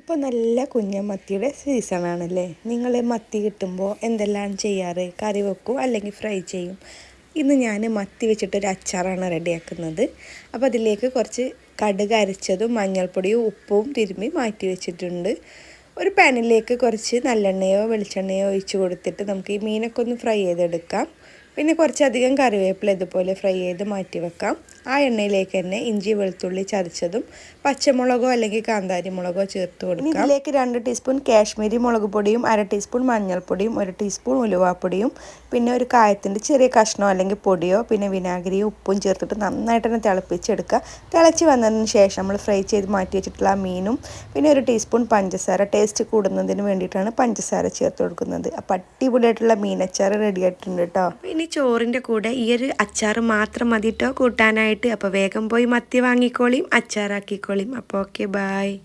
ഇപ്പോൾ നല്ല കുഞ്ഞമത്തിയുടെ സീസണാണല്ലേ. നിങ്ങൾ മത്തി കിട്ടുമ്പോൾ എന്തെല്ലാം ചെയ്യാറ്? കറി വെക്കും അല്ലെങ്കിൽ ഫ്രൈ ചെയ്യും. ഇന്ന് ഞാൻ മത്തി വെച്ചിട്ടൊരു അച്ചാറാണ് റെഡിയാക്കുന്നത്. അപ്പോൾ അതിലേക്ക് കുറച്ച് കടുക് അരച്ചതും മഞ്ഞൾപ്പൊടിയും ഉപ്പും തിരുമ്മി മാറ്റി വെച്ചിട്ടുണ്ട്. ഒരു പാനിലേക്ക് കുറച്ച് നല്ലെണ്ണയോ വെളിച്ചെണ്ണയോ ഒഴിച്ച് കൊടുത്തിട്ട് നമുക്ക് ഈ മീനൊക്കെ ഒന്ന് ഫ്രൈ ചെയ്തെടുക്കാം. പിന്നെ കുറച്ചധികം കറിവേപ്പില ഇതുപോലെ ഫ്രൈ ചെയ്ത് മാറ്റി വെക്കാം. ആ എണ്ണയിലേക്ക് തന്നെ ഇഞ്ചി വെളുത്തുള്ളി ചതച്ചതും പച്ചമുളകോ അല്ലെങ്കിൽ കാന്താരി മുളകോ ചേർത്ത് കൊടുക്കാം. ഇതിലേക്ക് 2 ടീസ്പൂൺ കാശ്മീരി മുളക് പൊടിയും 1/2 ടീസ്പൂൺ മഞ്ഞൾപ്പൊടിയും 1 ടീസ്പൂൺ ഉലുവാപ്പൊടിയും പിന്നെ ഒരു കായത്തിൻ്റെ ചെറിയ കഷ്ണമോ അല്ലെങ്കിൽ പൊടിയോ പിന്നെ വിനാഗിരിയും ഉപ്പും ചേർത്തിട്ട് നന്നായിട്ട് തന്നെ തിളപ്പിച്ചെടുക്കുക. തിളച്ച് വന്നതിന് ശേഷം നമ്മൾ ഫ്രൈ ചെയ്ത് മാറ്റി വെച്ചിട്ടുള്ള ആ മീനും പിന്നെ 1 ടീസ്പൂൺ പഞ്ചസാര, ടേസ്റ്റ് കൂടുന്നതിന് വേണ്ടിയിട്ടാണ് പഞ്ചസാര ചേർത്ത് കൊടുക്കുന്നത്. അപ്പോൾ അടിപൊളിയായിട്ടുള്ള മീനച്ചാർ റെഡി ആയിട്ടുണ്ട് കേട്ടോ. ഇനി ചോറിൻ്റെ കൂടെ ഈ ഒരു അച്ചാർ മാത്രം മതി കേട്ടോ കൂട്ടാനായിട്ട്. അപ്പോൾ വേഗം പോയി മത്തി വാങ്ങിക്കോളിയും അച്ചാറാക്കിക്കോളിയും. അപ്പോൾ ഓക്കെ, ബായ്.